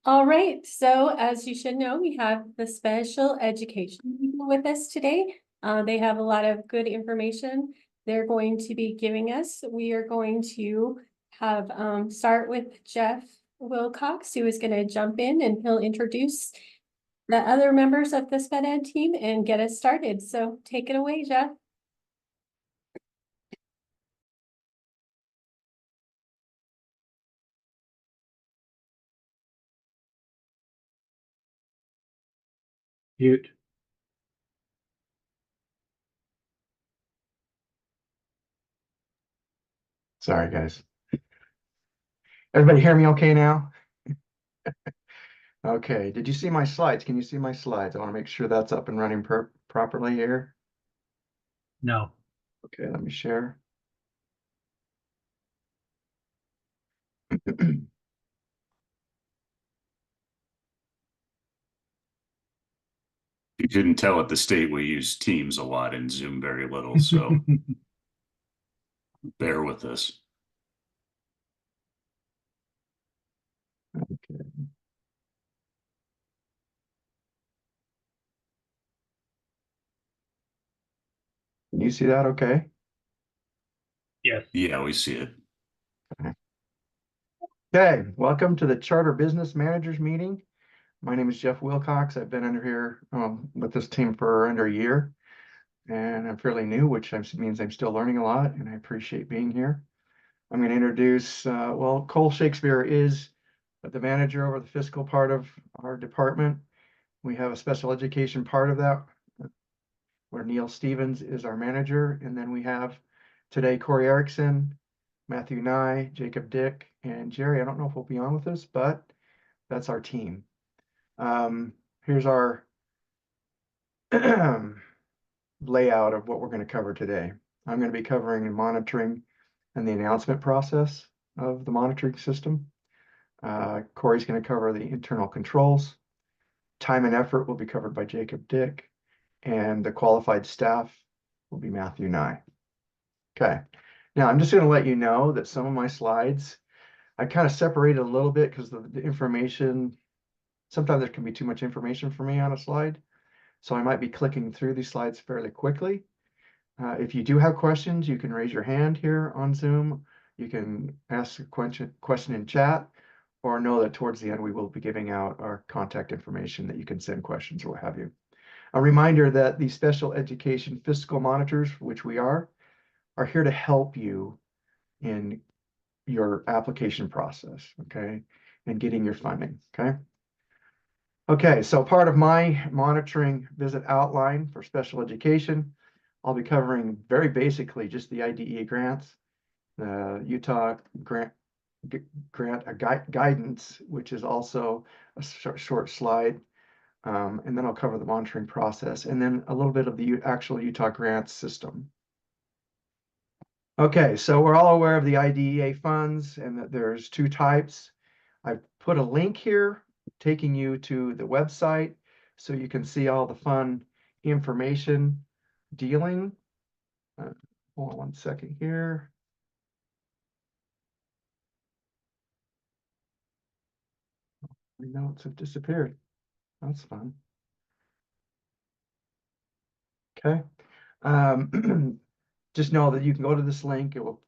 All right, so as you should know, we have the special education people with us today. They have a lot of good information they're going to be giving us. We are going to have start with Jeff Wilcox, who is going to jump in and he'll introduce the other members of the sped ed team and get us started. So take it away, Jeff. Mute. Sorry, guys. Everybody hear me okay now? Okay, did you see my slides? Can you see my slides? I want to make sure that's up and running properly here. No. Okay, let me share. You couldn't tell at the state we use Teams a lot and Zoom very little, so bear with us. Okay. Can you see that okay? Yes. Yeah, we see it. Okay, welcome to the Charter Business Managers Meeting. My name is Jeff Wilcox. I've been under here with this team for under a year, and I'm fairly new, which means I'm still learning a lot, and I appreciate being here. I'm going to introduce, well, Cole Shakespeare is the manager over the fiscal part of our department. We have a special education part of that, where Neil Stevens is our manager. And then we have today Corey Erickson, Matthew Nye, Jacob Dick, and Jerry. I don't know if we'll be on with us, but that's our team. Here's our layout of what we're going to cover today. I'm going to be covering and monitoring and the announcement process of the monitoring system. Corey's going to cover the internal controls. Time and effort will be covered by Jacob Dick, and the qualified staff will be Matthew Nye. Okay, now I'm just going to let you know that some of my slides, I kind of separated a little bit because the information, sometimes there can be too much information for me on a slide. So I might be clicking through these slides fairly quickly. If you do have questions, you can raise your hand here on Zoom. You can ask a question in chat, or know that towards the end we will be giving out our contact information that you can send questions or what have you. A reminder that the special education fiscal monitors, which we are here to help you in your application process, okay, and getting your funding, okay? Okay, so part of my monitoring visit outline for special education, I'll be covering very basically just the IDEA grants, the Utah grant guidance, which is also a short slide. And then I'll cover the monitoring process and then a little bit of the actual Utah grants system. Okay, so we're all aware of the IDEA funds and that there's two types. I've put a link here taking you to the website so you can see all the fun information dealing. Hold on one second here. My notes have disappeared. That's fun. Okay. Just know that you can go to this link. It will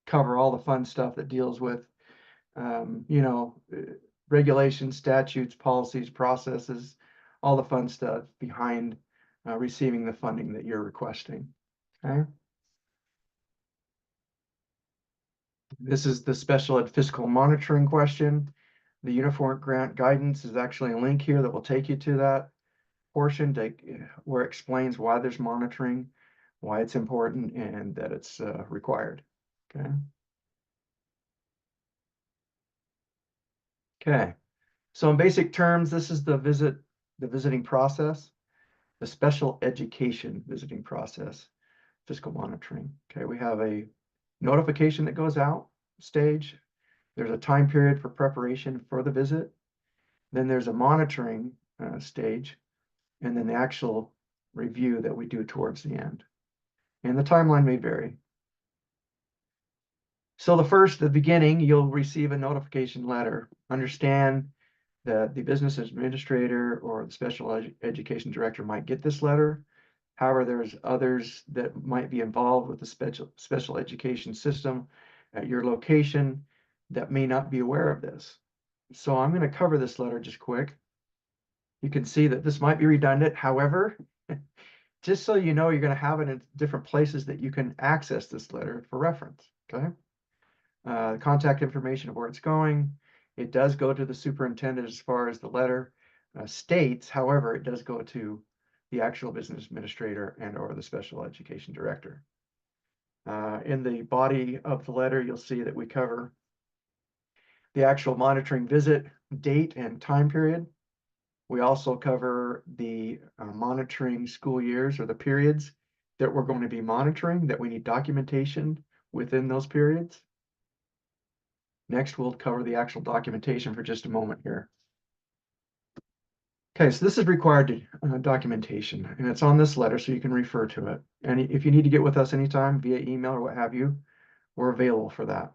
cover all the fun stuff that deals with, regulations, statutes, policies, processes, all the fun stuff behind receiving the funding that you're requesting. Okay. This is the special ed fiscal monitoring question. The uniform grant guidance is actually a link here that will take you to that portion where it explains why there's monitoring, why it's important, and that it's required. Okay. Okay. So in basic terms, this is the visiting process, the special education visiting process, fiscal monitoring. Okay, we have a notification that goes out stage. There's a time period for preparation for the visit. Then there's a monitoring stage, and then the actual review that we do towards the end. And the timeline may vary. So the beginning, you'll receive a notification letter. Understand that the business administrator or the special education director might get this letter. However, there's others that might be involved with the special education system at your location that may not be aware of this. So I'm going to cover this letter just quick. You can see that this might be redundant. However, just so you know, you're going to have it in different places that you can access this letter for reference. Okay. Contact information of where it's going. It does go to the superintendent as far as the letter states. However, it does go to the actual business administrator and or the special education director. In the body of the letter, you'll see that we cover the actual monitoring visit date and time period. We also cover the monitoring school years or the periods that we're going to be monitoring, that we need documentation within those periods. Next, we'll cover the actual documentation for just a moment here. Okay, so this is required documentation, and it's on this letter, so you can refer to it. And if you need to get with us anytime via email or what have you, we're available for that.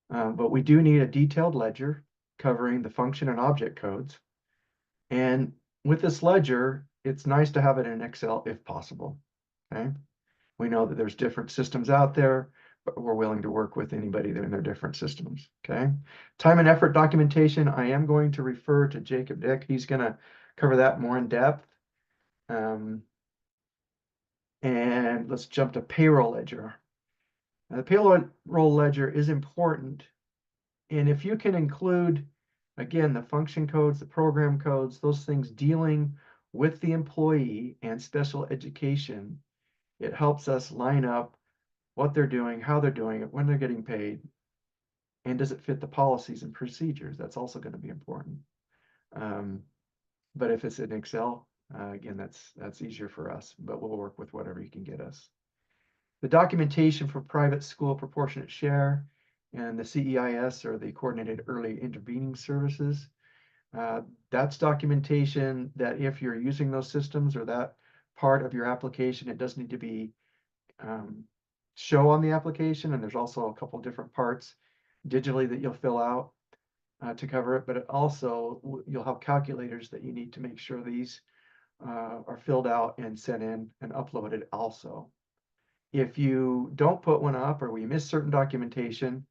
But we do need a detailed ledger covering the function and object codes. And with this ledger, it's nice to have it in Excel if possible. Okay, we know that there's different systems out there, but we're willing to work with anybody that in their different systems. Okay, time and effort documentation. I am going to refer to Jacob Dick. He's going to cover that more in depth. And let's jump to payroll ledger. Now, the payroll ledger is important. And if you can include, again, the function codes, the program codes, those things dealing with the employee and special education, it helps us line up what they're doing, how they're doing it, when they're getting paid, and does it fit the policies and procedures? That's also going to be important. But if it's in Excel, again, that's easier for us, but we'll work with whatever you can get us. The documentation for private school proportionate share and the CEIS, or the Coordinated Early Intervening Services. That's documentation that if you're using those systems or that part of your application, it does need to be show on the application. And there's also a couple different parts digitally that you'll fill out to cover it, but it also you'll have calculators that you need to make sure these are filled out and sent in and uploaded also. If you don't put one up or we miss certain documentation,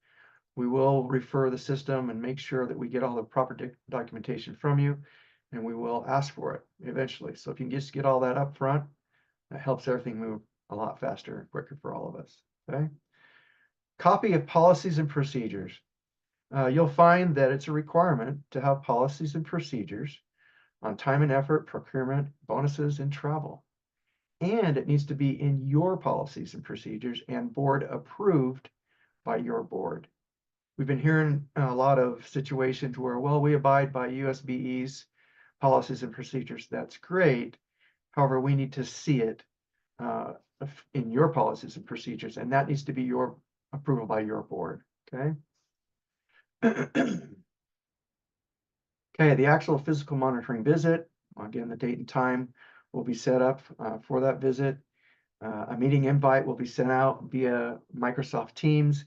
we will refer the system and make sure that we get all the proper documentation from you, and we will ask for it eventually. So if you can just get all that up front, that helps everything move a lot faster and quicker for all of us. Okay. Copy of policies and procedures. You'll find that it's a requirement to have policies and procedures on time and effort, procurement, bonuses, and travel. And it needs to be in your policies and procedures and board approved by your board. We've been hearing a lot of situations where, well, we abide by USBE's policies and procedures. That's great. However, we need to see it in your policies and procedures, and that needs to be your approval by your board. Okay. Okay, the actual physical monitoring visit, again, the date and time will be set up for that visit. A meeting invite will be sent out via Microsoft Teams,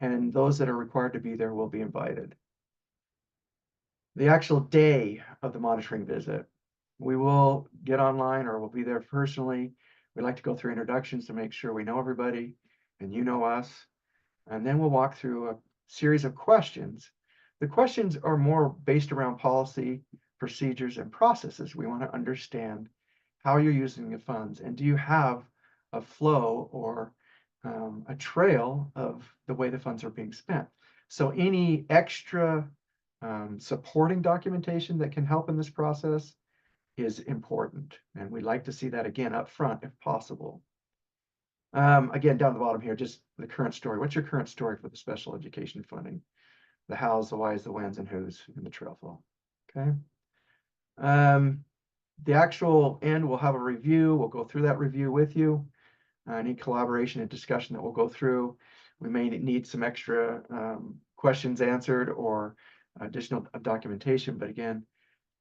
and those that are required to be there will be invited. The actual day of the monitoring visit, we will get online or we'll be there personally. We like to go through introductions to make sure we know everybody and you know us. And then we'll walk through a series of questions. The questions are more based around policy, procedures, and processes. We want to understand how you're using the funds, and do you have a flow or a trail of the way the funds are being spent. So any extra supporting documentation that can help in this process is important, and we'd like to see that again up front if possible. Again, down the bottom here, just the current story. What's your current story for the special education funding? The hows, the whys, the whens, and whos in the trail flow. Okay. The actual end, we'll have a review. We'll go through that review with you. Any collaboration and discussion that we'll go through. We may need some extra questions answered or additional documentation, but again,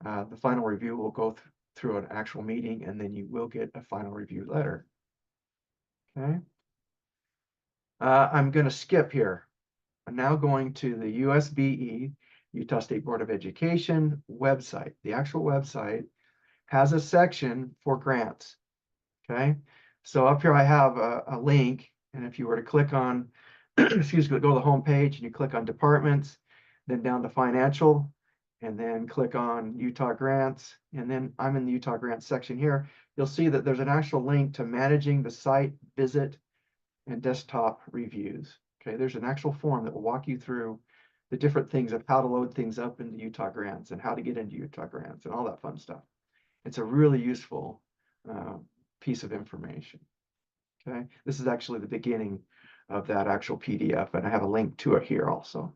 the final review will go through an actual meeting, and then you will get a final review letter. Okay. I'm going to skip here. I'm now going to the USBE Utah State Board of Education website. The actual website has a section for grants. Okay, so up here I have a link, and if you were to click on, excuse me, go to the home page and you click on departments, then down to financial, and then click on Utah grants, and then I'm in the Utah grants section here. You'll see that there's an actual link to managing the site visit and desktop reviews. Okay, there's an actual form that will walk you through the different things of how to load things up into Utah grants and how to get into Utah grants and all that fun stuff. It's a really useful piece of information. Okay, this is actually the beginning of that actual PDF, and I have a link to it here also.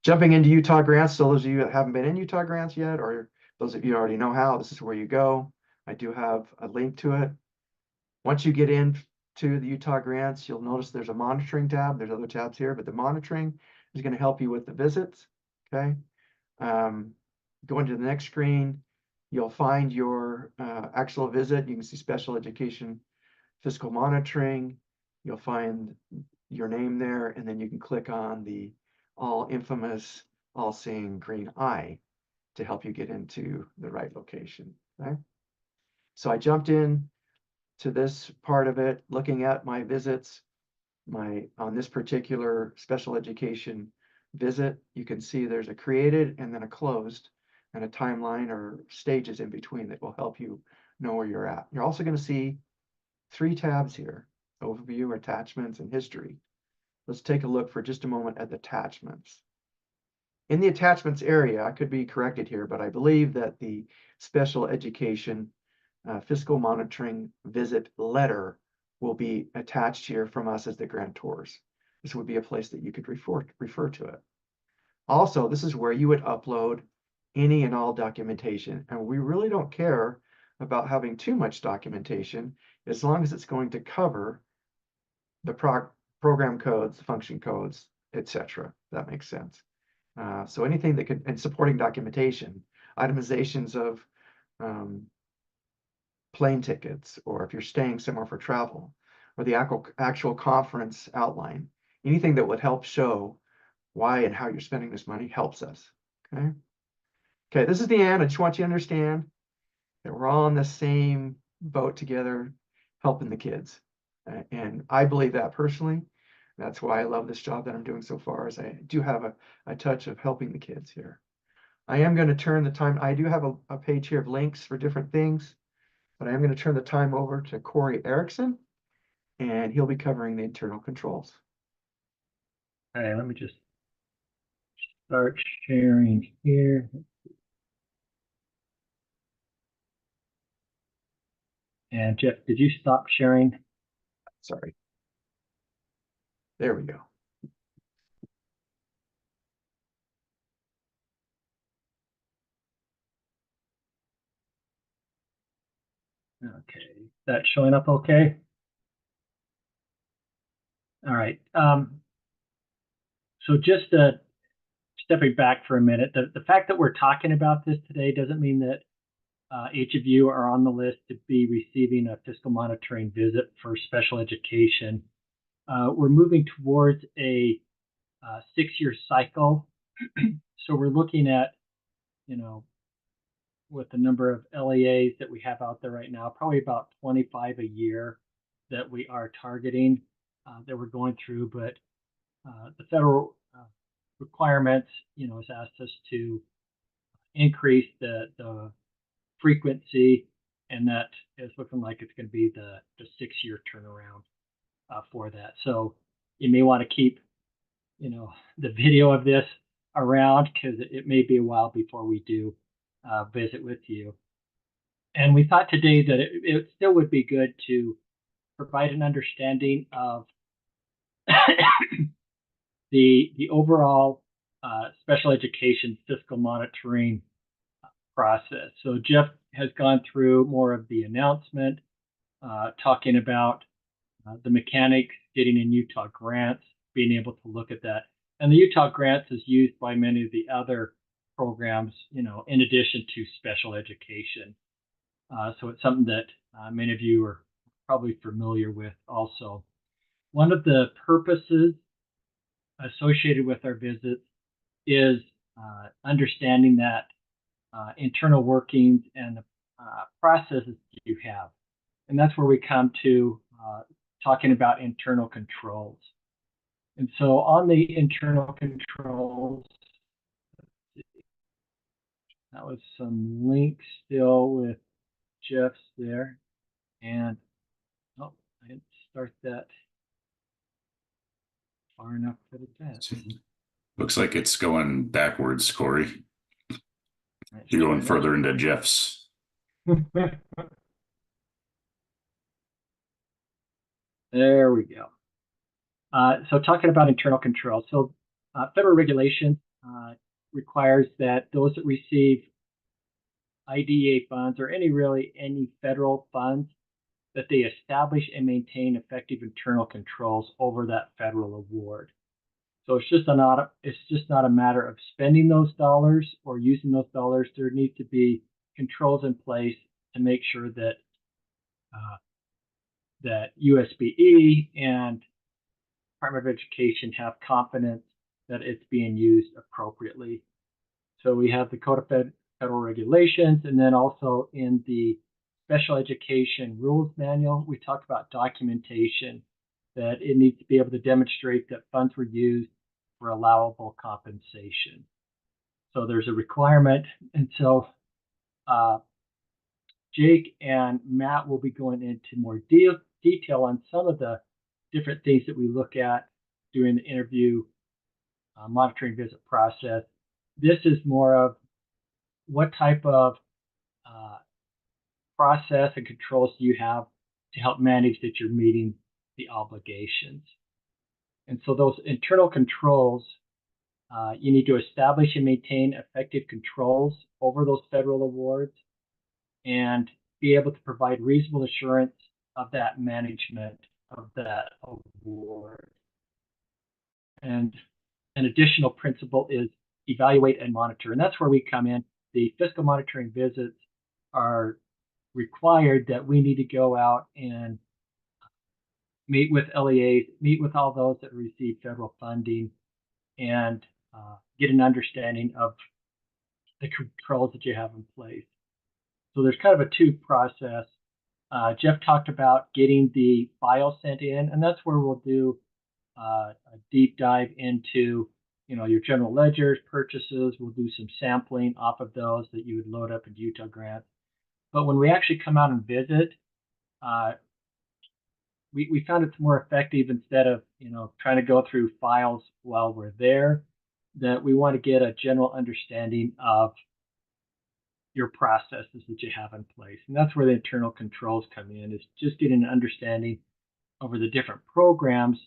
Jumping into Utah grants, so those of you that haven't been in Utah grants yet, or those of you already know how, this is where you go. I do have a link to it. Once you get into the Utah grants, you'll notice there's a monitoring tab. There's other tabs here, but the monitoring is going to help you with the visits. Okay. Going to the next screen, you'll find your actual visit. You can see special education fiscal monitoring. You'll find your name there, and then you can click on the all infamous, all seeing green eye to help you get into the right location. Okay. So I jumped in to this part of it, looking at my visits, on this particular special education visit, you can see there's a created and then a closed and a timeline or stages in between that will help you know where you're at. You're also going to see 3 tabs here: overview, attachments, and history. Let's take a look for just a moment at the attachments. In the attachments area, I could be corrected here, but I believe that the special education fiscal monitoring visit letter will be attached here from us as the grantors. This would be a place that you could refer to it. Also, this is where you would upload any and all documentation, and we really don't care about having too much documentation as long as it's going to cover the program codes, the function codes, etc. That makes sense. So anything that could, and supporting documentation, itemizations of plane tickets, or if you're staying somewhere for travel, or the actual conference outline, anything that would help show why and how you're spending this money helps us. Okay. Okay, this is the end. I just want you to understand that we're all on the same boat together, helping the kids. And I believe that personally. That's why I love this job that I'm doing so far, is I do have a touch of helping the kids here. I am going to turn the time. I do have a page here of links for different things, but I am going to turn the time over to Corey Erickson, and he'll be covering the internal controls. All right, let me just start sharing here. And Jeff, did you stop sharing? Sorry. There we go. Okay, that's showing up okay? All right. So just stepping back for a minute, the fact that we're talking about this today doesn't mean that each of you are on the list to be receiving a fiscal monitoring visit for special education. We're moving towards a 6-year cycle. So we're looking at, with the number of LEAs that we have out there right now, probably about 25 a year that we are targeting, that we're going through. But the federal requirements, has asked us to increase the frequency, and that is looking like it's going to be the 6-year turnaround for that. So you may want to keep, the video of this around, because it may be a while before we do visit with you. And we thought today that it still would be good to provide an understanding of the overall special education fiscal monitoring process. So Jeff has gone through more of the announcement, talking about the mechanics, getting in Utah grants, being able to look at that. And the Utah grants is used by many of the other programs, in addition to special education. So it's something that many of you are probably familiar with also. One of the purposes associated with our visits is understanding that internal workings and the processes you have. And that's where we come to talking about internal controls. And so on the internal controls, that was some links still with Jeff's there. And oh, I didn't start that far enough for the test. Looks like it's going backwards, Corey. You're going further into Jeff's. There we go. So talking about internal control. So federal regulation requires that those that receive IDEA funds or any federal funds, that they establish and maintain effective internal controls over that federal award. So it's just not a matter of spending those dollars or using those dollars. There needs to be controls in place to make sure that that USBE and Department of Education have confidence that it's being used appropriately. So we have the Code of Federal Regulations, and then also in the Special Education Rules Manual, we talk about documentation, that it needs to be able to demonstrate that funds were used for allowable compensation. So there's a requirement. And so Jake and Matt will be going into more detail on some of the different things that we look at during the interview monitoring visit process. This is more of what type of process and controls do you have to help manage that you're meeting the obligations. And so those internal controls, you need to establish and maintain effective controls over those federal awards and be able to provide reasonable assurance of that management of that award. And an additional principle is evaluate and monitor. And that's where we come in. The fiscal monitoring visits are required that we need to go out and meet with LEAs, meet with all those that receive federal funding, and get an understanding of the controls that you have in place. So there's kind of a two process. Jeff talked about getting the file sent in, and that's where we'll do a deep dive into, your general ledgers, purchases. We'll do some sampling off of those that you would load up in Utah Grants. But when we actually come out and visit, we found it's more effective instead of, trying to go through files while we're there, that we want to get a general understanding of your processes that you have in place. And that's where the internal controls come in, is just getting an understanding over the different programs.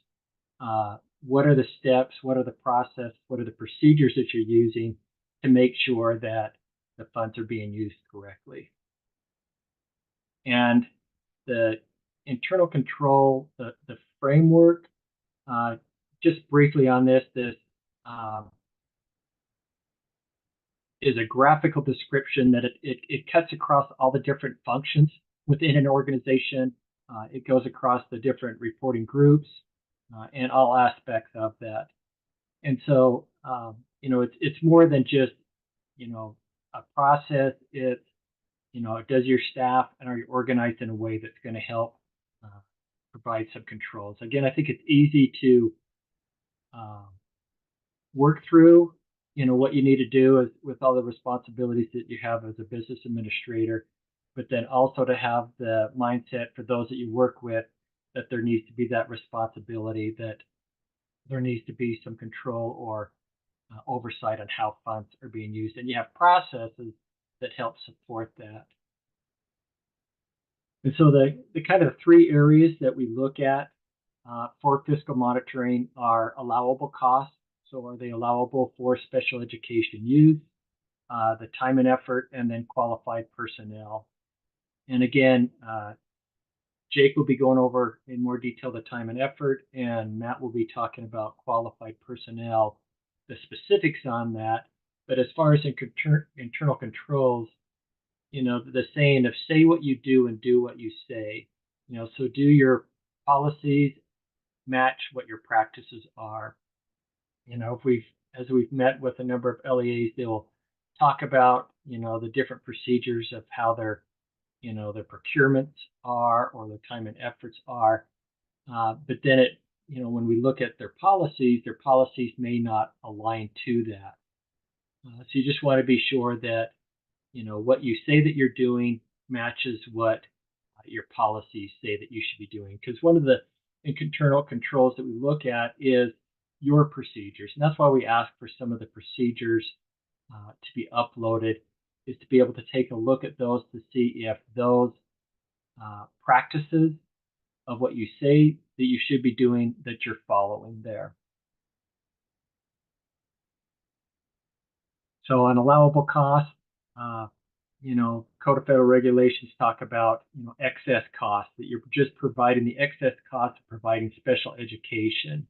What are the steps? What are the process? What are the procedures that you're using to make sure that the funds are being used correctly? And the internal control, the framework, just briefly on this is a graphical description that it cuts across all the different functions within an organization. It goes across the different reporting groups and all aspects of that. And so, it's more than just, a process. It's, does your staff and are you organized in a way that's going to help provide some controls? Again, I think it's easy to work through, what you need to do with all the responsibilities that you have as a business administrator, but then also to have the mindset for those that you work with, that there needs to be that responsibility, that there needs to be some control or oversight on how funds are being used. And you have processes that help support that. And so the kind of three areas that we look at for fiscal monitoring are allowable costs. So are they allowable for special education use, the time and effort, and then qualified personnel. And again, Jake will be going over in more detail the time and effort, and Matt will be talking about qualified personnel, the specifics on that. But as far as internal controls, the saying of say what you do and do what you say, so do your policies match what your practices are. as we've met with a number of LEAs, they will talk about, the different procedures of how their procurements are or their time and efforts are. But then when we look at their policies may not align to that. So you just want to be sure that, what you say that you're doing matches what your policies say that you should be doing. Because one of the internal controls that we look at is your procedures. And that's why we ask for some of the procedures to be uploaded, is to be able to take a look at those to see if those practices of what you say that you should be doing, that you're following there. So an allowable cost, Code of Federal Regulations talk about, excess costs, that you're just providing the excess cost of providing special education,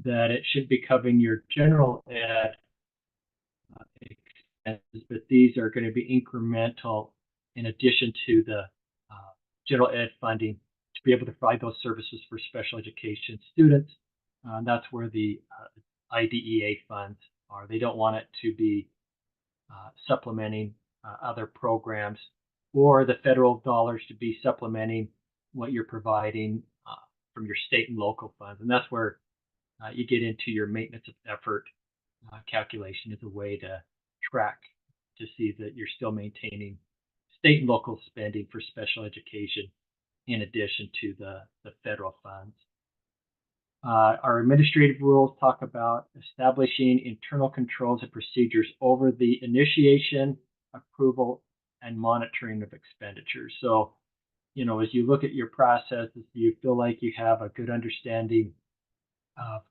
that it should be covering your general ed expenses, but these are going to be incremental in addition to the general ed funding to be able to provide those services for special education students. That's where the IDEA funds are. They don't want it to be supplementing other programs, or the federal dollars to be supplementing what you're providing from your state and local funds. And that's where you get into your maintenance of effort calculation as a way to track to see that you're still maintaining state and local spending for special education in addition to the federal funds. Our administrative rules talk about establishing internal controls and procedures over the initiation, approval, and monitoring of expenditures. So, as you look at your processes, you feel like you have a good understanding of,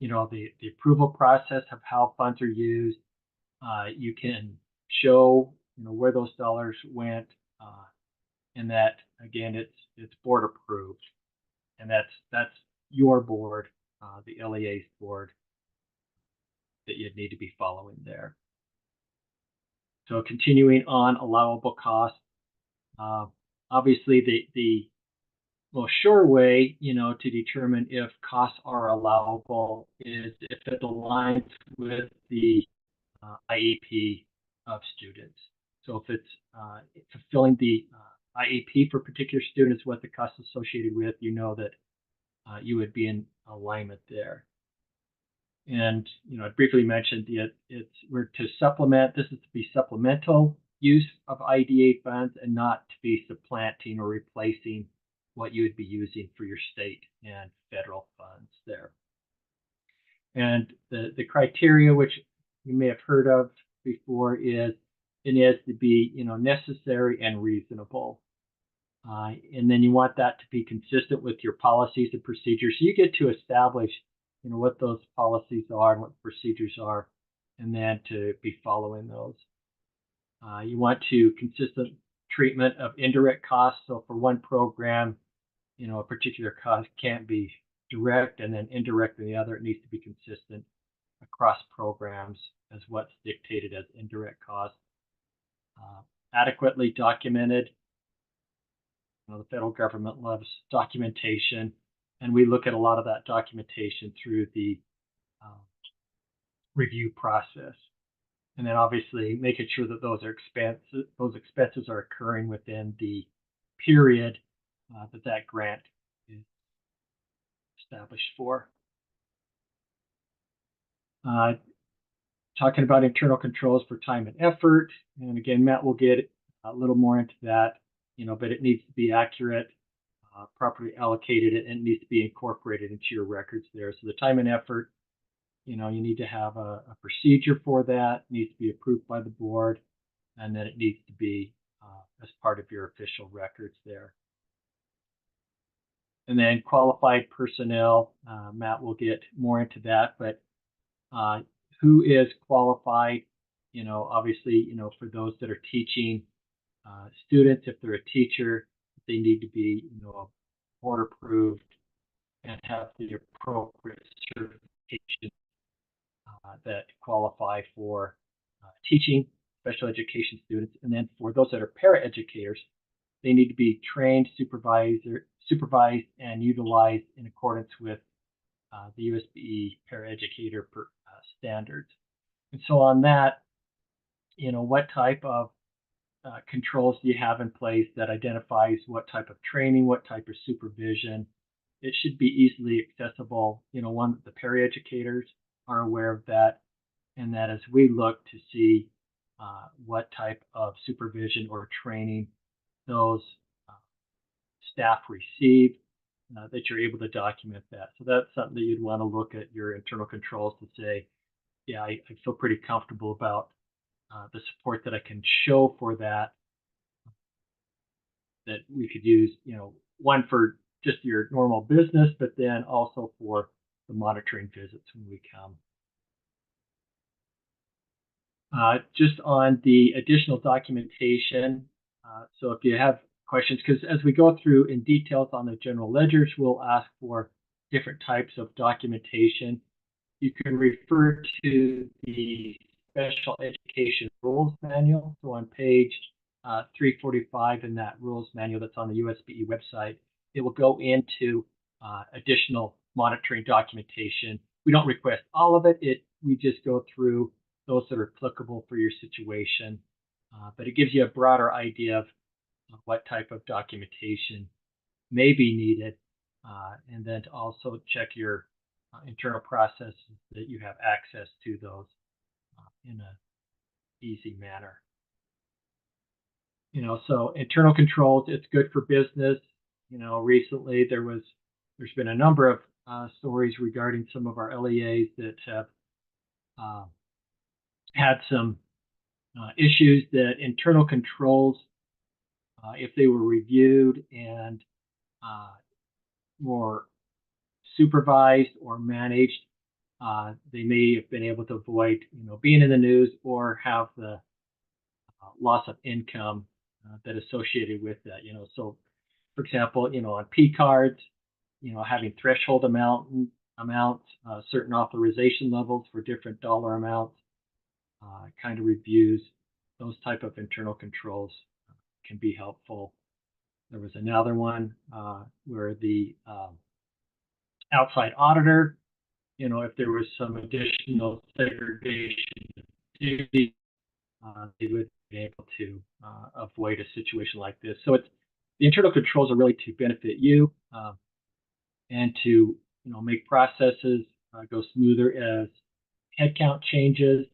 the approval process of how funds are used. You can show, where those dollars went, and that, again, it's board approved, and that's your board, the LEA's board, that you'd need to be following there. So continuing on allowable costs, obviously the most sure way, to determine if costs are allowable is if it aligns with the IEP of students. So if it's fulfilling the IEP for a particular student is what the cost associated with, that you would be in alignment there. And I briefly mentioned we're to supplement. This is to be supplemental use of IDEA funds and not to be supplanting or replacing what you would be using for your state and federal funds there. And the criteria, which you may have heard of before, is it has to be necessary and reasonable. And then you want that to be consistent with your policies and procedures. So you get to establish, what those policies are and what the procedures are, and then to be following those. You want consistent treatment of indirect costs. So for one program, a particular cost can't be direct and then indirect in the other. It needs to be consistent across programs as what's dictated as indirect costs. Adequately documented. The federal government loves documentation, and we look at a lot of that documentation through the review process. And then obviously making sure that those expenses are occurring within the period that grant is established for. Talking about internal controls for time and effort, and again, Matt will get a little more into that. But it needs to be accurate, properly allocated, and it needs to be incorporated into your records there. So the time and effort, you need to have a procedure for that. It needs to be approved by the board, and then it needs to be as part of your official records there. And then qualified personnel, Matt will get more into that, but who is qualified? Obviously, for those that are teaching students, if they're a teacher, they need to be, board approved and have the appropriate certification that qualify for teaching special education students. And then for those that are paraeducators, they need to be trained, supervised, and utilized in accordance with the USBE paraeducator standards. And so on that, what type of controls do you have in place that identifies what type of training, what type of supervision? It should be easily accessible, one that the paraeducators are aware of that, and that as we look to see what type of supervision or training those staff receive, that you're able to document that. So that's something that you'd want to look at your internal controls to say, yeah, I feel pretty comfortable about the support that I can show for that we could use, one for just your normal business, but then also for the monitoring visits when we come. Just on the additional documentation, so if you have questions, because as we go through in details on the general ledgers, we'll ask for different types of documentation. You can refer to the Special Education Rules Manual. So on page 345 in that rules manual that's on the USBE website, it will go into additional monitoring documentation. We don't request all of it. We just go through those that are applicable for your situation. But it gives you a broader idea of what type of documentation may be needed, and then to also check your internal processes that you have access to those in an easy manner. So internal controls, it's good for business. Recently there's been a number of stories regarding some of our LEAs that have had some issues that internal controls, if they were reviewed and more supervised or managed, they may have been able to avoid, being in the news or have the loss of income that associated with that. So for example, on P cards, having threshold amounts, certain authorization levels for different dollar amounts, kind of reviews, those type of internal controls can be helpful. There was another one where the outside auditor, if there was some additional segregation duty, they would be able to avoid a situation like this. So the internal controls are really to benefit you and to make processes go smoother as headcount changes.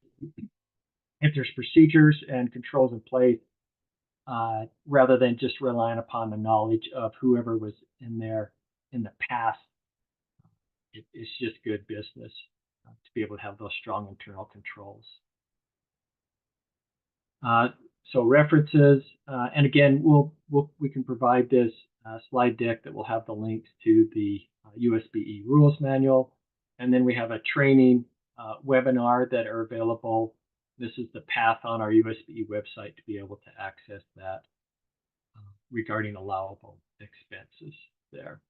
If there's procedures and controls in place, rather than just relying upon the knowledge of whoever was in there in the past, it's just good business to be able to have those strong internal controls. So references, and again, we can provide this slide deck that will have the links to the USBE rules manual, and then we have a training webinar that are available. This is the path on our USBE website to be able to access that regarding allowable expenses there.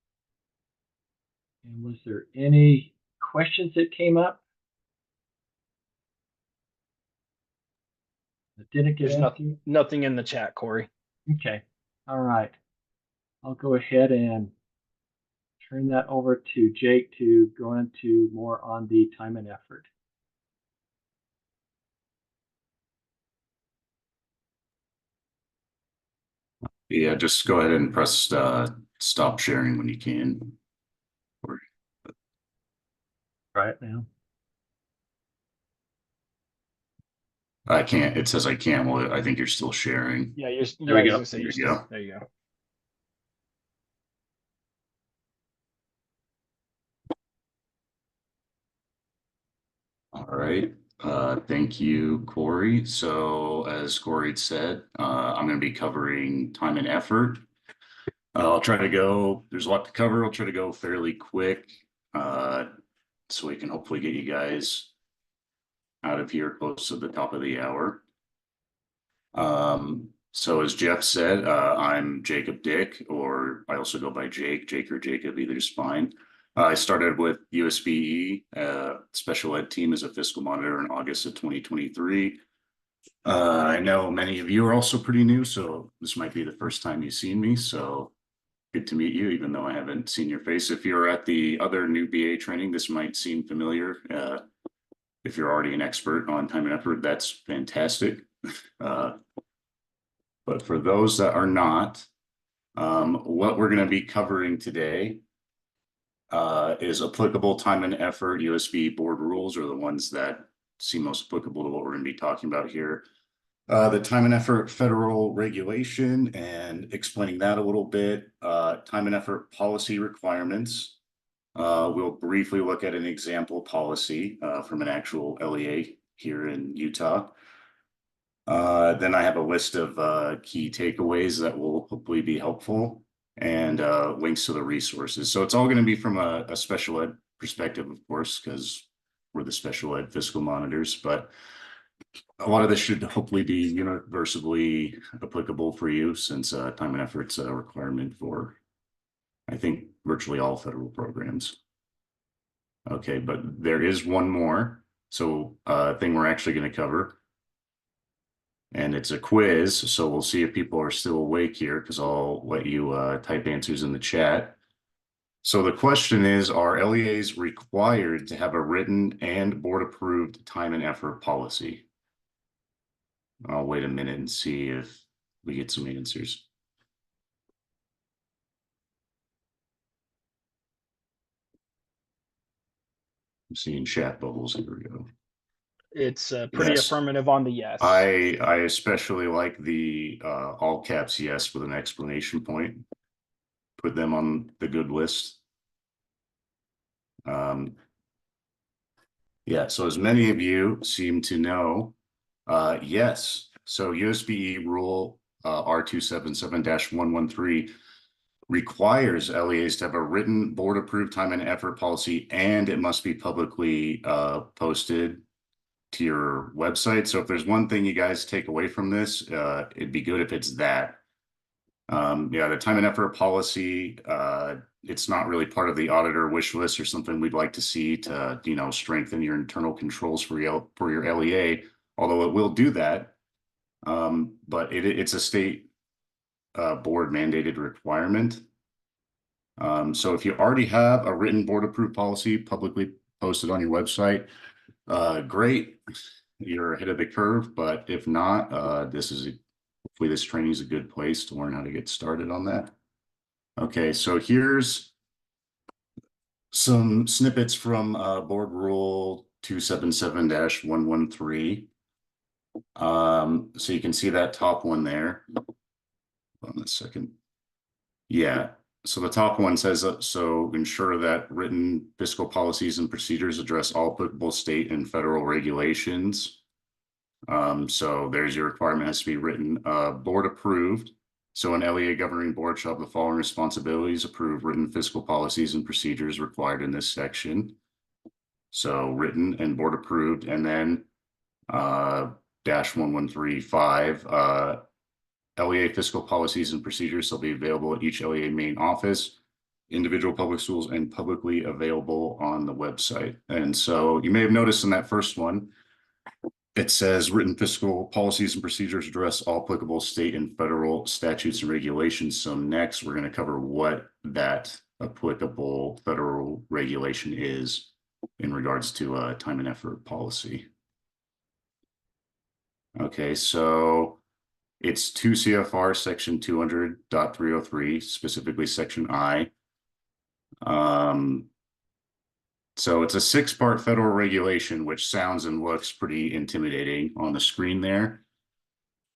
And was there any questions that came up that didn't get There's nothing in the chat, Corey. Okay. All right. I'll go ahead and turn that over to Jake to go into more on the time and effort. Yeah, just go ahead and press stop sharing when you can. Right now. I can't. It says I can't. Well, I think you're still sharing. Yeah, you're. There we go. There you go. There you go. All right. Thank you, Corey. So as Corey had said, I'm going to be covering time and effort. I'll try to go. There's a lot to cover. I'll try to go fairly quick, so we can hopefully get you guys out of here close to the top of the hour. So as Jeff said, I'm Jacob Dick, or I also go by Jake or Jacob, either is fine. I started with USBE special ed team as a fiscal monitor in August of 2023. I know many of you are also pretty new, so this might be the first time you've seen me. So good to meet you, even though I haven't seen your face. If you're at the other new BA training, this might seem familiar. If you're already an expert on time and effort, that's fantastic. But for those that are not, what we're going to be covering today is applicable time and effort USB board rules, are the ones that seem most applicable to what we're going to be talking about here. The time and effort federal regulation and explaining that a little bit, time and effort policy requirements. We'll briefly look at an example policy from an actual LEA here in Utah. Then I have a list of key takeaways that will hopefully be helpful, and links to the resources. So it's all going to be from a special ed perspective, of course, because we're the special ed fiscal monitors, but a lot of this should hopefully be universally applicable for you, since time and effort's a requirement for, I think, virtually all federal programs. Okay, but there is one more thing we're actually going to cover. And it's a quiz, so we'll see if people are still awake here, because I'll let you type answers in the chat. So the question is, are LEAs required to have a written and board-approved time and effort policy? I'll wait a minute and see if we get some answers. I'm seeing chat bubbles. Here we go. It's pretty Yes. affirmative on the yes. I especially like the all caps yes with an exclamation point. Put them on the good list. Yeah, so as many of you seem to know, yes. So USB rule R277-113 requires LEAs to have a written board approved time and effort policy, and it must be publicly posted to your website. So if there's one thing you guys take away from this, it'd be good if it's that. Yeah, the time and effort policy, it's not really part of the auditor wish list or something we'd like to see to, strengthen your internal controls for your LEA, although it will do that. But it's a state board mandated requirement. So if you already have a written board approved policy publicly posted on your website, great, you're ahead of the curve. But if not, hopefully this training is a good place to learn how to get started on that. Okay, so here's some snippets from board rule 277-113. So you can see that top one there. Hold on a second. Yeah. So the top one says, so ensure that written fiscal policies and procedures address all applicable state and federal regulations. So there's your requirement, has to be written, board approved. So an LEA governing board shall have the following responsibilities: approve written fiscal policies and procedures required in this section. So written and board approved. And then -1135, LEA fiscal policies and procedures shall be available at each LEA main office, individual public schools, and publicly available on the website. And so you may have noticed in that first one, it says written fiscal policies and procedures address all applicable state and federal statutes and regulations. So next we're going to cover what that applicable federal regulation is in regards to time and effort policy. Okay, so it's 2 CFR section 200.303, specifically section I. So it's a 6-part federal regulation, which sounds and looks pretty intimidating on the screen there.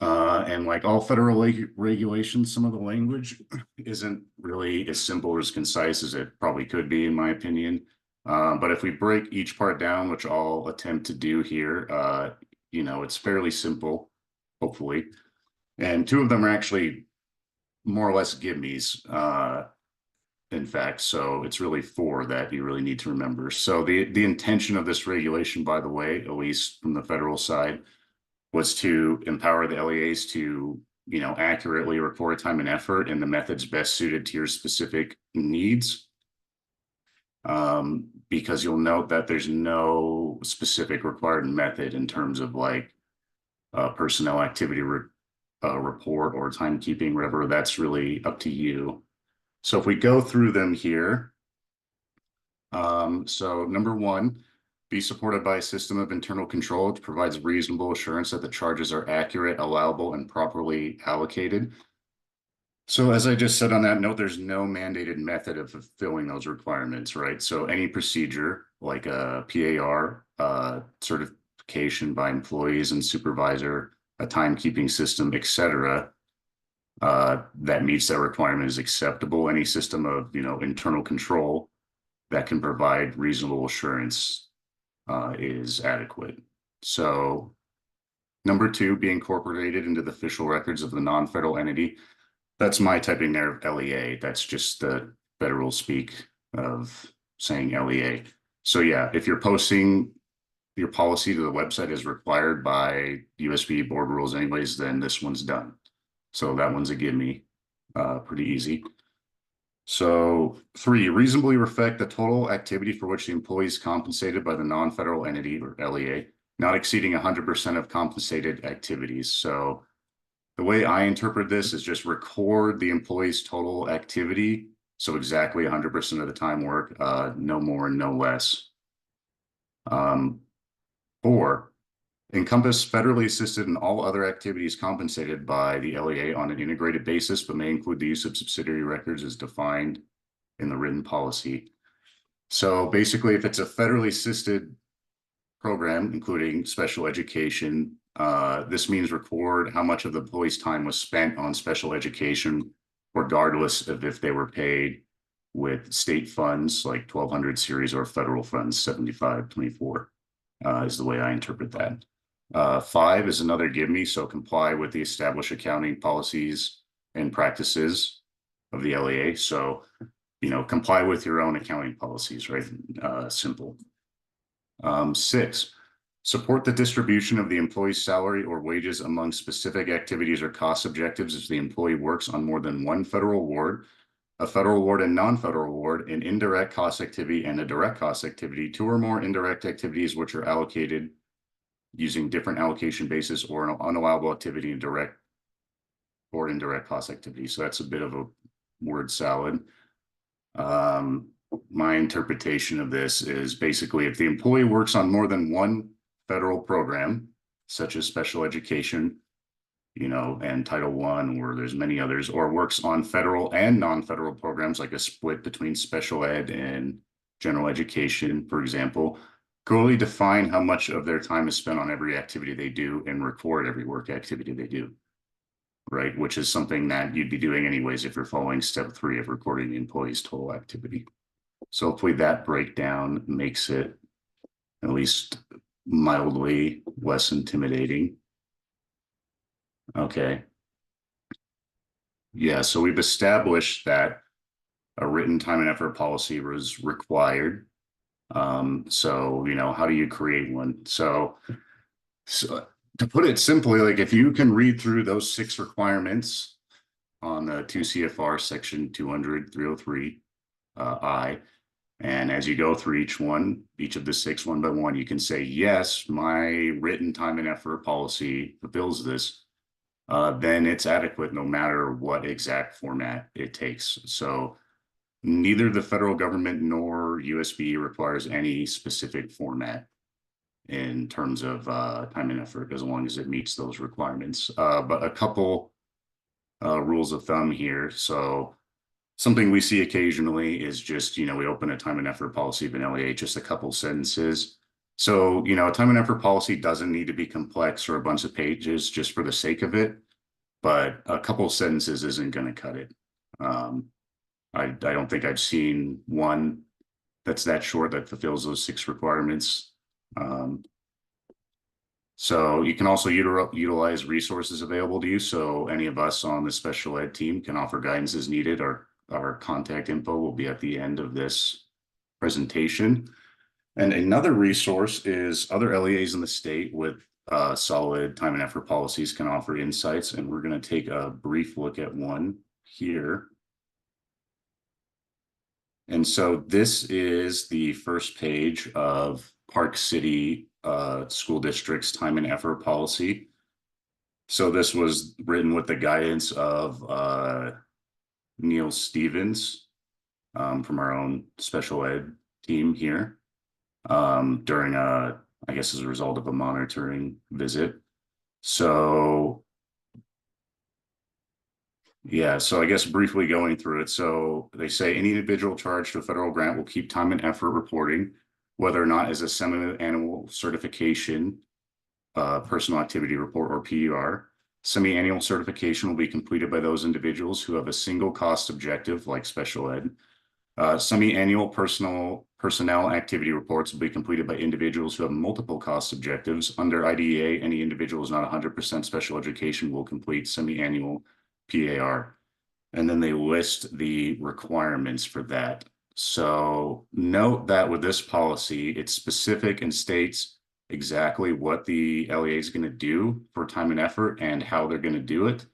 And like all federal regulations, some of the language isn't really as simple or as concise as it probably could be, in my opinion. But if we break each part down, which I'll attempt to do here, it's fairly simple, hopefully. And 2 of them are actually more or less gimmes, in fact. So it's really 4 that you really need to remember. So the intention of this regulation, by the way, at least from the federal side, was to empower the LEAs to, accurately report time and effort and the methods best suited to your specific needs. Because you'll note that there's no specific required method in terms of like personnel activity report or timekeeping, whatever. That's really up to you. So if we go through them here, so number one, be supported by a system of internal control which provides reasonable assurance that the charges are accurate, allowable, and properly allocated. So as I just said on that note, there's no mandated method of fulfilling those requirements, right? So any procedure like a PAR, certification by employees and supervisor, a timekeeping system, etc., that meets that requirement is acceptable. Any system of, internal control that can provide reasonable assurance is adequate. So number two, be incorporated into the official records of the non-federal entity. That's my typing there of LEA. That's just the federal speak of saying LEA. So yeah, if you're posting your policy to the website as required by USB board rules anyways, then this one's done. So that one's a gimme, pretty easy. So 3, reasonably reflect the total activity for which the employee is compensated by the non-federal entity or LEA, not exceeding 100% of compensated activities. So the way I interpret this is just record the employee's total activity. So exactly 100% of the time work, no more and no less. 4, encompass federally assisted and all other activities compensated by the LEA on an integrated basis, but may include the use of subsidiary records as defined in the written policy. So basically, if it's a federally assisted program, including special education, this means record how much of the employee's time was spent on special education, regardless of if they were paid with state funds like 1200 series or federal funds 7524, is the way I interpret that. 5 is another give me, so comply with the established accounting policies and practices of the LEA. So, comply with your own accounting policies, right? Simple. 6, support the distribution of the employee's salary or wages among specific activities or cost objectives if the employee works on more than one federal award, a federal award and non-federal award, an indirect cost activity and a direct cost activity, 2 or more indirect activities which are allocated using different allocation basis, or an unallowable activity in direct or indirect cost activity. So that's a bit of a word salad. My interpretation of this is basically if the employee works on more than one federal program, such as special education, and Title I, or there's many others, or works on federal and non-federal programs, like a split between special ed and general education, for example, clearly define how much of their time is spent on every activity they do and record every work activity they do, right? Which is something that you'd be doing anyways if you're following step 3 of recording the employee's total activity. So hopefully that breakdown makes it at least mildly less intimidating. Okay. Yeah, so we've established that a written time and effort policy was required. So, how do you create one? So to put it simply, like if you can read through those 6 requirements on the 2 CFR section 200-303 I, and as you go through each of the 6 one by one, you can say, yes, my written time and effort policy fulfills this. Then it's adequate no matter what exact format it takes. So neither the federal government nor USB requires any specific format in terms of time and effort, as long as it meets those requirements. But a couple rules of thumb here. So something we see occasionally is just, we open a time and effort policy of an LEA, just a couple sentences. So, a time and effort policy doesn't need to be complex or a bunch of pages just for the sake of it, but a couple sentences isn't going to cut it. I don't think I've seen one that's that short that fulfills those 6 requirements. So you can also utilize resources available to you. So any of us on the special ed team can offer guidance as needed. Our contact info will be at the end of this presentation. And another resource is other LEAs in the state with solid time and effort policies can offer insights. And we're going to take a brief look at one here. And so this is the first page of Park City School District's time and effort policy. So this was written with the guidance of Neil Stevens from our own special ed team here during I guess as a result of a monitoring visit. So yeah, so I guess briefly going through it. So they say any individual charged to a federal grant will keep time and effort reporting, whether or not as a semi-annual certification, personal activity report or PUR. Semi-annual certification will be completed by those individuals who have a single cost objective like special ed. Semi-annual personnel activity reports will be completed by individuals who have multiple cost objectives. Under IDEA, any individual who is not 100% special education will complete semi-annual PAR. And then they list the requirements for that. So note that with this policy, it's specific and states exactly what the LEA is going to do for time and effort and how they're going to do it.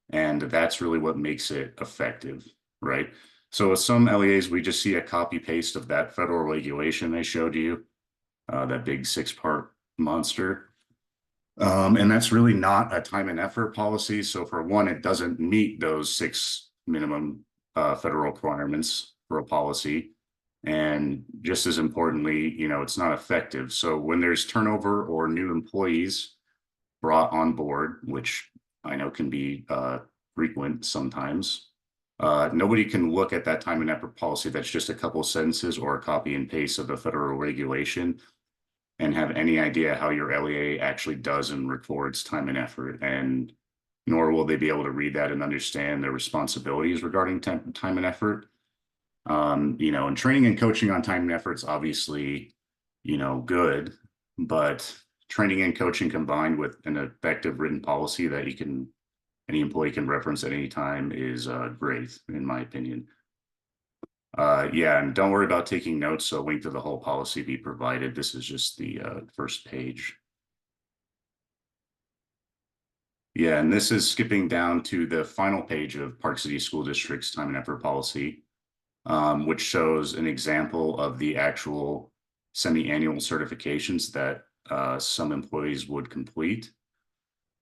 And that's really what makes it effective, right? So with some LEAs, we just see a copy paste of that federal regulation I showed you, that big 6-part monster. And that's really not a time and effort policy. So for one, it doesn't meet those 6 minimum federal requirements for a policy. And just as importantly, you know, it's not effective. So when there's turnover or new employees brought on board, which I know can be frequent sometimes, nobody can look at that time and effort policy that's just a couple sentences or a copy and paste of the federal regulation and have any idea how your LEA actually does and records time and effort, and nor will they be able to read that and understand their responsibilities regarding time and effort. You know, and training and coaching on time and effort is obviously, you know, good, but training and coaching combined with an effective written policy that any employee can reference at any time is great, in my opinion. Yeah, and don't worry about taking notes. So a link to the whole policy be provided. This is just the first page. Yeah, and this is skipping down to the final page of Park City School District's time and effort policy, which shows an example of the actual semi-annual certifications that some employees would complete.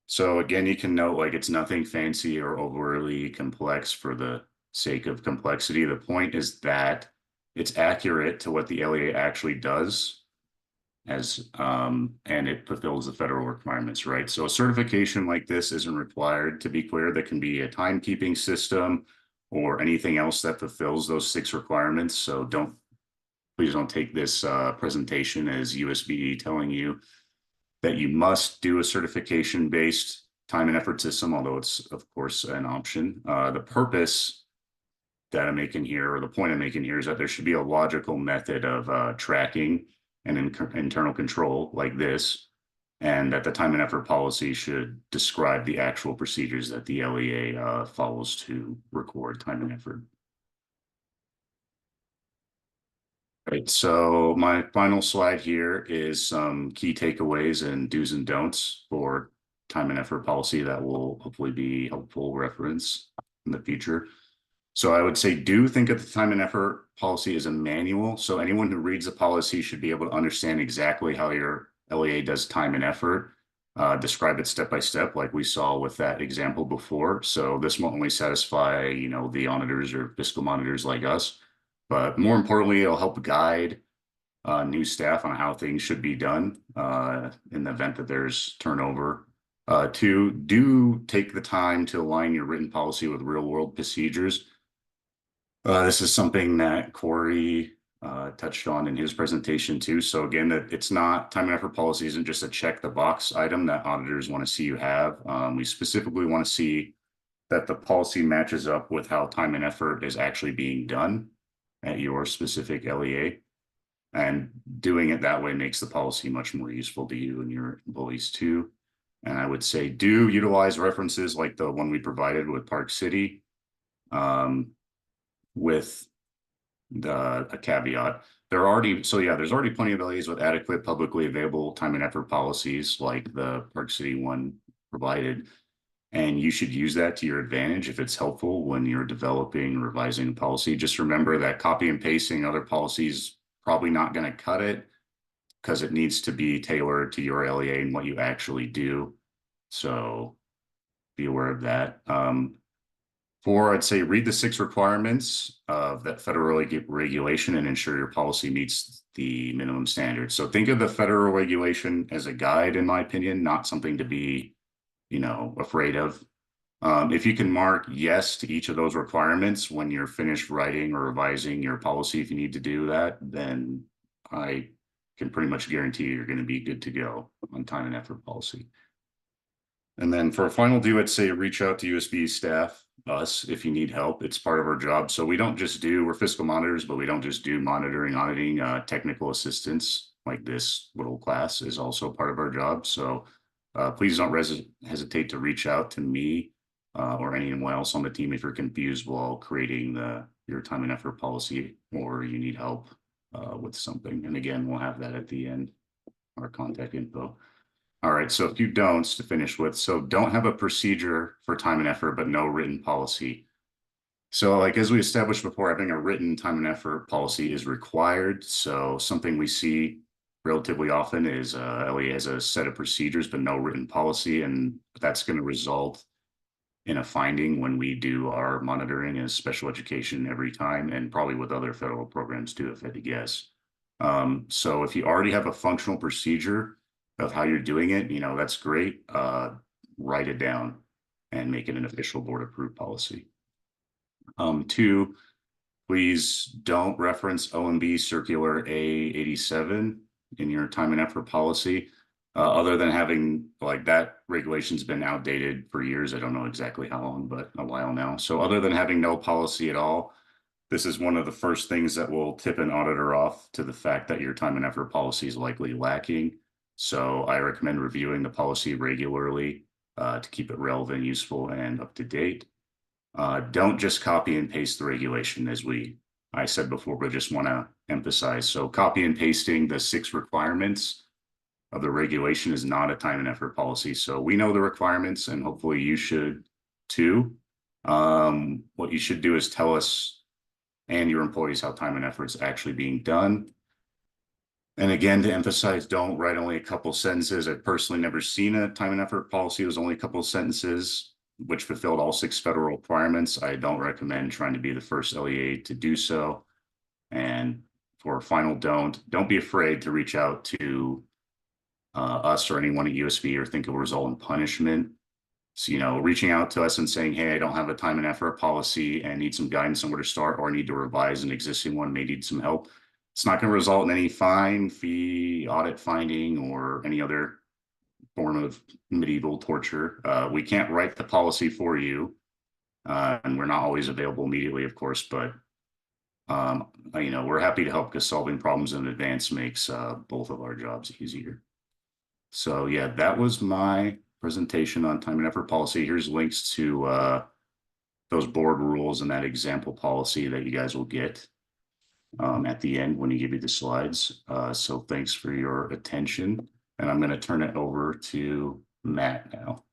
So again, you can note like it's nothing fancy or overly complex for the sake of complexity. The point is that it's accurate to what the LEA actually does and it fulfills the federal requirements, right? So a certification like this isn't required. To be clear, that can be a timekeeping system or anything else that fulfills those 6 requirements. So please don't take this presentation as USB telling you that you must do a certification-based time and effort system, although it's, of course, an option. The purpose that I'm making here, or the point I'm making here, is that there should be a logical method of tracking and internal control like this, and that the time and effort policy should describe the actual procedures that the LEA follows to record time and effort. Right, so my final slide here is some key takeaways and do's and don'ts for time and effort policy that will hopefully be helpful reference in the future. So I would say do think of the time and effort policy as a manual. So anyone who reads the policy should be able to understand exactly how your LEA does time and effort, describe it step by step, like we saw with that example before. So this won't only satisfy, you know, the auditors or fiscal monitors like us, but more importantly, it'll help guide new staff on how things should be done in the event that there's turnover. 2, do take the time to align your written policy with real world procedures. This is something that Corey touched on in his presentation too. So again, that it's not time and effort policy isn't just a check the box item that auditors want to see you have. We specifically want to see that the policy matches up with how time and effort is actually being done at your specific LEA. And doing it that way makes the policy much more useful to you and your employees too. And I would say do utilize references like the one we provided with Park City, with a caveat. There's already plenty of LEAs with adequate publicly available time and effort policies like the Park City one provided. And you should use that to your advantage if it's helpful when you're developing and revising a policy. Just remember that copy and pasting other policies probably not going to cut it because it needs to be tailored to your LEA and what you actually do. So be aware of that. 4, I'd say read the 6 requirements of that federal regulation and ensure your policy meets the minimum standards. So think of the federal regulation as a guide, in my opinion, not something to be, afraid of. If you can mark yes to each of those requirements when you're finished writing or revising your policy, if you need to do that, then I can pretty much guarantee you're going to be good to go on time and effort policy. And then for a final due, I'd say reach out to USB staff, us, if you need help. It's part of our job. So we're fiscal monitors, but we don't just do monitoring, auditing, technical assistance like this little class is also part of our job. So please don't hesitate to reach out to me or anyone else on the team if you're confused while creating your time and effort policy or you need help with something. And again, we'll have that at the end, our contact info. All right, so a few don'ts to finish with. So don't have a procedure for time and effort, but no written policy. So like as we established before, having a written time and effort policy is required. So something we see relatively often is LEA has a set of procedures, but no written policy. And that's going to result in a finding when we do our monitoring as special education every time, and probably with other federal programs too, if I had to guess. So if you already have a functional procedure of how you're doing it, that's great. Write it down and make it an official board approved policy. 2, please don't reference OMB Circular A87 in your time and effort policy. Other than having like that regulation's been outdated for years. I don't know exactly how long, but a while now. So other than having no policy at all, this is one of the first things that will tip an auditor off to the fact that your time and effort policy is likely lacking. So I recommend reviewing the policy regularly to keep it relevant, useful, and up to date. Don't just copy and paste the regulation, as I said before, but just want to emphasize. So copy and pasting the 6 requirements of the regulation is not a time and effort policy. So we know the requirements, and hopefully you should too. What you should do is tell us and your employees how time and effort is actually being done. And again, to emphasize, don't write only a couple sentences. I've personally never seen a time and effort policy. It was only a couple of sentences which fulfilled all 6 federal requirements. I don't recommend trying to be the first LEA to do so. And for a final don't be afraid to reach out to us or anyone at USB or think it will result in punishment. So, reaching out to us and saying, hey, I don't have a time and effort policy and need some guidance on where to start, or I need to revise an existing one, may need some help. It's not going to result in any fine, fee, audit finding, or any other form of medieval torture. We can't write the policy for you, and we're not always available immediately, of course, but we're happy to help because solving problems in advance makes both of our jobs easier. So yeah, that was my presentation on time and effort policy. Here's links to those board rules and that example policy that you guys will get at the end when you give me the slides. So thanks for your attention, and I'm going to turn it over to Matt now.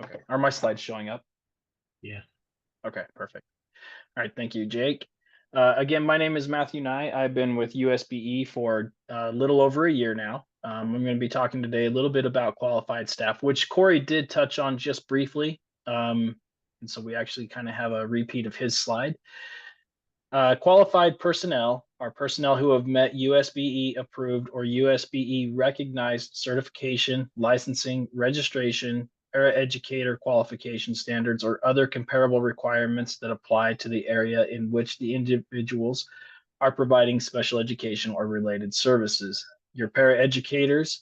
Okay. Are my slides showing up? Yeah. Okay, perfect. All right, thank you, Jake. Again, my name is Matthew Nye. I've been with USBE for a little over a year now. I'm going to be talking today a little bit about qualified staff, which Corey did touch on just briefly. And so we actually kind of have a repeat of his slide. Qualified personnel are personnel who have met USBE approved or USBE recognized certification, licensing, registration, paraeducator qualification standards, or other comparable requirements that apply to the area in which the individuals are providing special education or related services. Your paraeducators,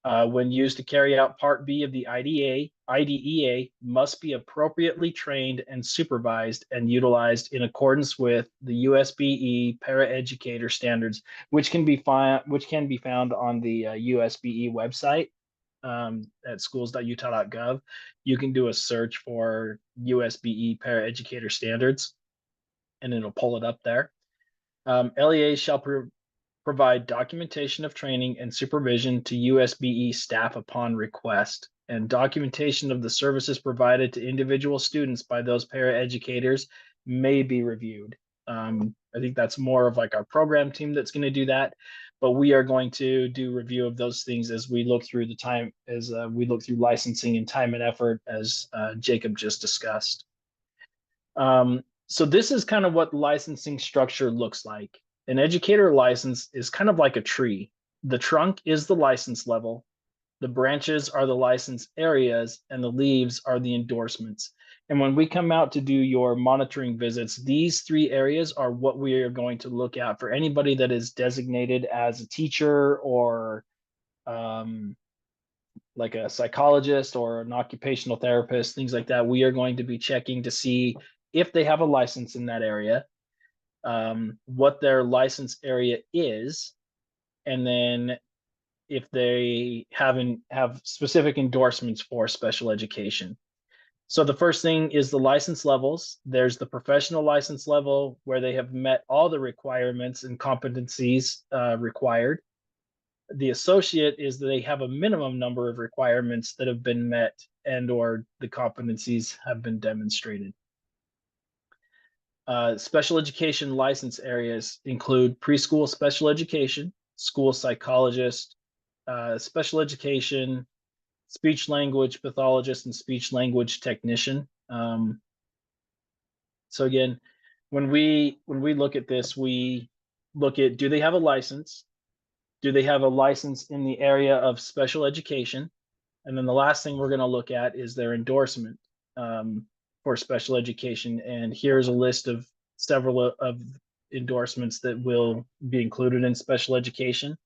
when used to carry out Part B of the IDEA, must be appropriately trained and supervised and utilized in accordance with the USBE paraeducator standards, which can be found on the USBE website at schools.utah.gov. You can do a search for USBE paraeducator standards, and it'll pull it up there. LEAs shall provide documentation of training and supervision to USBE staff upon request. and documentation of the services provided to individual students by those paraeducators may be reviewed. I think that's more of like our program team that's going to do that, but we are going to do review of those things as we look through the time, as we look through licensing and time and effort, as Jacob just discussed. So this is kind of what licensing structure looks like. An educator license is kind of like a tree. The trunk is the license level, the branches are the license areas, and the leaves are the endorsements. And when we come out to do your monitoring visits, these three areas are what we are going to look at for anybody that is designated as a teacher or like a psychologist or an occupational therapist, things like that. We are going to be checking to see if they have a license in that area, what their license area is, and then if they have specific endorsements for special education. So the first thing is the license levels. There's the professional license level where they have met all the requirements and competencies required. The associate is that they have a minimum number of requirements that have been met and or the competencies have been demonstrated. Special education license areas include preschool special education, school psychologist, special education, speech language pathologist, and speech language technician. So again, when we look at this, we look at, do they have a license? Do they have a license in the area of special education? And then the last thing we're going to look at is their endorsement for special education. And here's a list of several of endorsements that will be included in special education.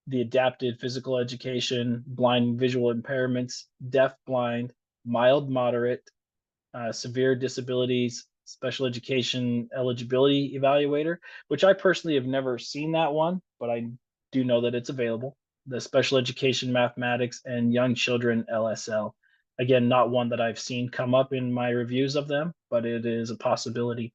The adapted physical education, blind and visual impairments, deaf, blind, mild, moderate, severe disabilities, special education eligibility evaluator, which I personally have never seen that one, but I do know that it's available. The special education mathematics and young children LSL. Again, not one that I've seen come up in my reviews of them, but it is a possibility.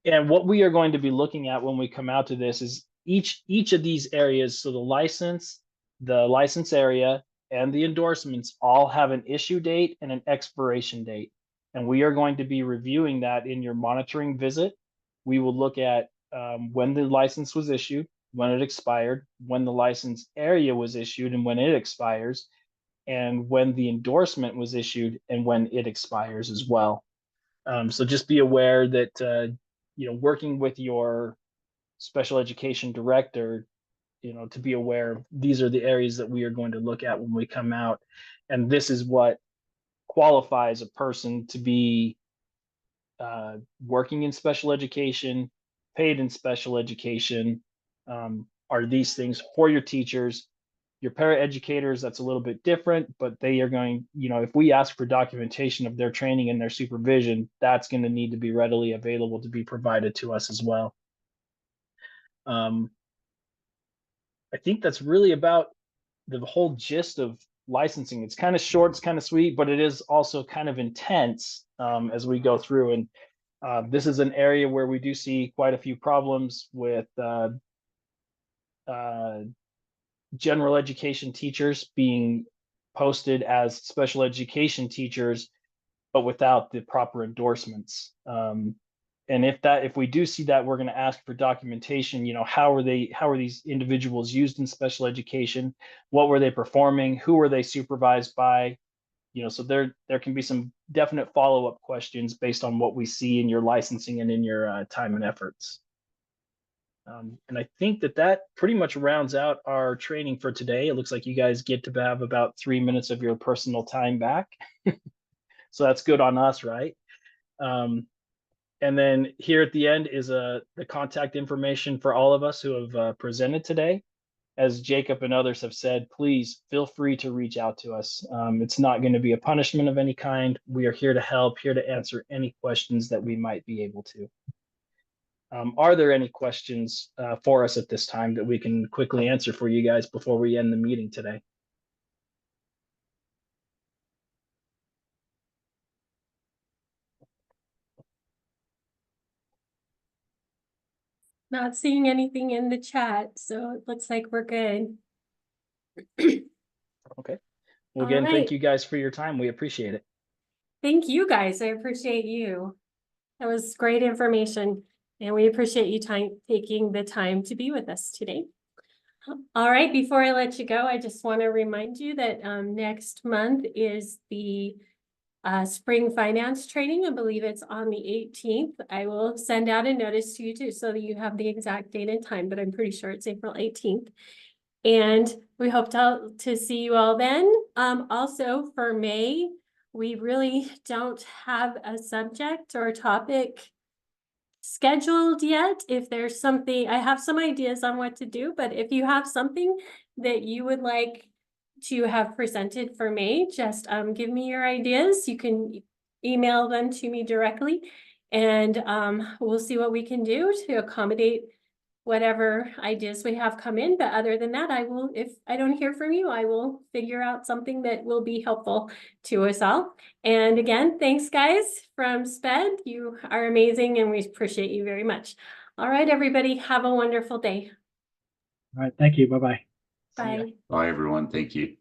And what we are going to be looking at when we come out to this is each of these areas. So the license area, and the endorsements all have an issue date and an expiration date. And we are going to be reviewing that in your monitoring visit. We will look at when the license was issued, when it expired, when the license area was issued and when it expires, and when the endorsement was issued and when it expires as well. So just be aware that, working with your special education director, to be aware, these are the areas that we are going to look at when we come out. And this is what qualifies a person to be working in special education, paid in special education, are these things for your teachers. Your paraeducators, that's a little bit different, but they are going, if we ask for documentation of their training and their supervision, that's going to need to be readily available to be provided to us as well. I think that's really about the whole gist of licensing. It's kind of short, it's kind of sweet, but it is also kind of intense as we go through. And this is an area where we do see quite a few problems with general education teachers being posted as special education teachers, but without the proper endorsements. And if we do see that, we're going to ask for documentation. How are these individuals used in special education? What were they performing? Who were they supervised by? So there can be some definite follow-up questions based on what we see in your licensing and in your time and efforts. And I think that pretty much rounds out our training for today. It looks like you guys get to have about 3 minutes of your personal time back. So that's good on us, right? And then here at the end is the contact information for all of us who have presented today. As Jacob and others have said, please feel free to reach out to us. It's not going to be a punishment of any kind. We are here to help, here to answer any questions that we might be able to. Are there any questions for us at this time that we can quickly answer for you guys before we end the meeting today? Not seeing anything in the chat, so it looks like we're good. Okay. Well, All again, right. thank you guys for your time. We appreciate it. Thank you guys. I appreciate you. That was great information and we appreciate you taking the time to be with us today. All right, before I let you go, I just want to remind you that next month is the spring finance training. I believe it's on the 18th. I will send out a notice to you too, so that you have the exact date and time, but I'm pretty sure it's April 18th. And we hope to see you all then. Also for May, we really don't have a subject or a topic scheduled yet. If there's something, I have some ideas on what to do, but if you have something that you would like to have presented for May, just give me your ideas. You can email them to me directly and we'll see what we can do to accommodate whatever ideas we have come in. But other than that, I will, if I don't hear from you, I will figure out something that will be helpful to us all. And again, thanks guys from SPED. You are amazing and we appreciate you very much. All right, everybody, have a wonderful day. All right, thank you. Bye-bye. See ya. Bye. Bye, everyone. Thank you.